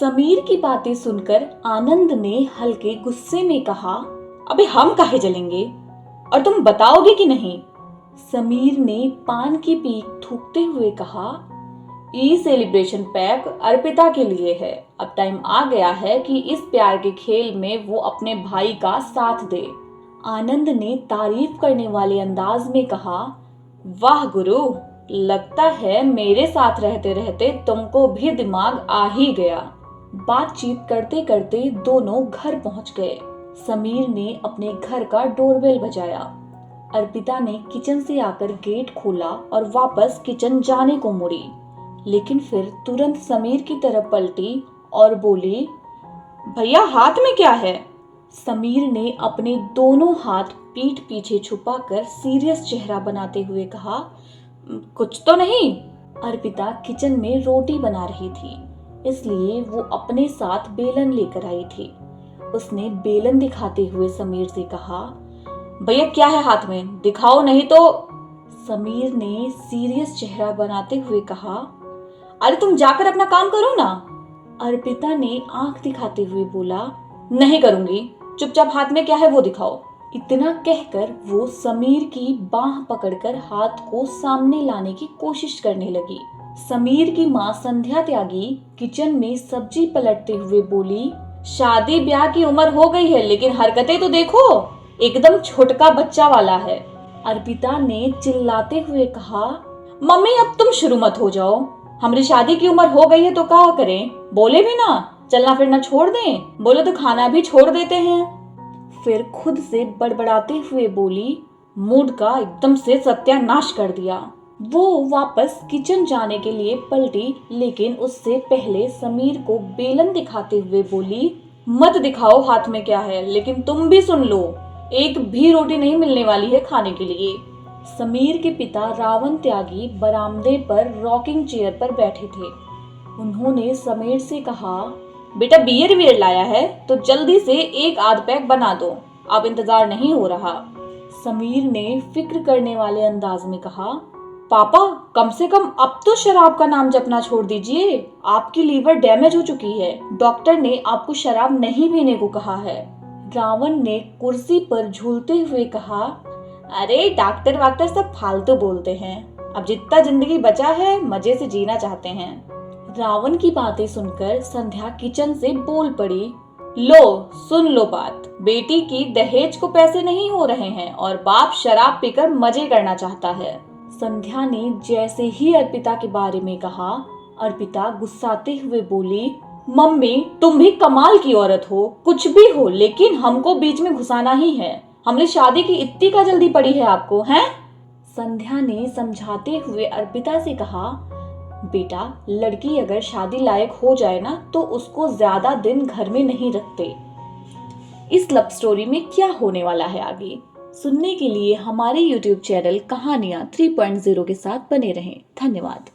समीर की बातें सुनकर आनंद ने हल्के गुस्से में कहा, अबे हम काहे जलेंगे और तुम बताओगे कि नहीं? समीर ने पान की पीक थूकते हुए कहा, ई सेलिब्रेशन पैक अर्पिता के लिए है। अब टाइम आ गया है कि इस प्यार के खेल में वो अपने भाई का साथ दे। आनंद ने तारीफ करने वाले अंदाज में कहा, वाह गुरु, लगता है मेरे साथ रहते रहते तुमको भी दिमाग आ ही गया। बातचीत करते करते दोनों घर पहुंच गए। समीर ने अपने घर का डोरबेल बजाया। अर्पिता ने किचन से आकर गेट खोला और वापस किचन जाने को मुड़ी, लेकिन फिर तुरंत समीर की तरफ पलटी और बोली, भैया हाथ में क्या है? समीर ने अपने दोनों हाथ पीठ पीछे छुपाकर सीरियस चेहरा बनाते हुए कहा, कुछ तो नहीं। अर्पिता किचन में रोटी बना रही थी, इसलिए वो अपने साथ बेलन लेकर आई थी। उसने बेलन दिखाते हुए समीर से कहा, भैया क्या है हाथ में, दिखाओ नहीं तो। समीर ने सीरियस चेहरा बनाते हुए कहा, अरे तुम जाकर अपना काम करो ना। अर्पिता ने आंख दिखाते हुए बोला, नहीं करूंगी, चुपचाप हाथ में क्या है वो दिखाओ। इतना कहकर वो समीर की बाह पकड़कर हाथ को सामने लाने की कोशिश करने लगी। समीर की माँ संध्या त्यागी किचन में सब्जी पलटते हुए बोली, शादी ब्याह की उम्र हो गई है, लेकिन हरकतें तो देखो, एकदम छोटका बच्चा वाला है। अर्पिता ने चिल्लाते हुए कहा, मम्मी अब तुम शुरू मत हो जाओ, हमारी शादी की उम्र हो गई है तो क्या करें, बोले भी ना, चलना फिरना छोड़ दें, बोले तो खाना भी छोड़ देते हैं। फिर खुद से बड़बड़ाते हुए बोली, मूड का एकदम से सत्यानाश कर दिया। वो वापस किचन जाने के लिए पलटी, लेकिन उससे पहले समीर को बेलन दिखाते हुए बोली, मत दिखाओ हाथ में क्या है, लेकिन तुम भी सुन लो, एक भी रोटी नहीं मिलने वाली है खाने के लिए। समीर के पिता रावण त्यागी बरामदे पर रॉकिंग चेयर पर बैठे थे। उन्होंने समीर से कहा, बेटा बियर वियर लाया है तो जल्दी से एक आध पैक बना दो, अब इंतजार नहीं हो रहा। समीर ने फिक्र करने वाले अंदाज में कहा, पापा कम से कम अब तो शराब का नाम जपना छोड़ दीजिए, आपकी लीवर डैमेज हो चुकी है, डॉक्टर ने आपको शराब नहीं पीने को कहा है। रावण ने कुर्सी पर झूलते हुए कहा, अरे डॉक्टर वाक्टर सब फालतू बोलते हैं, अब जितना जिंदगी बचा है मजे से जीना चाहते हैं। रावण की बातें सुनकर संध्या किचन से बोल पड़ी, लो सुन लो बात, बेटी की दहेज को पैसे नहीं हो रहे हैं और बाप शराब पीकर मजे करना चाहता है। संध्या ने जैसे ही अर्पिता के बारे में कहा, अर्पिता गुस्साते हुए बोली, मम्मी तुम भी कमाल की औरत हो, कुछ भी हो लेकिन हमको बीच में घुसाना ही है, हमने शादी की इतनी का जल्दी पड़ी है आपको, हैं? संध्या ने समझाते हुए अर्पिता से कहा, बेटा लड़की अगर शादी लायक हो जाए ना तो उसको ज्यादा दिन घर में नहीं रखते। इस लव स्टोरी में क्या होने वाला है आगे सुनने के लिए हमारे YouTube चैनल कहानियां 3.0 के साथ बने रहें। धन्यवाद।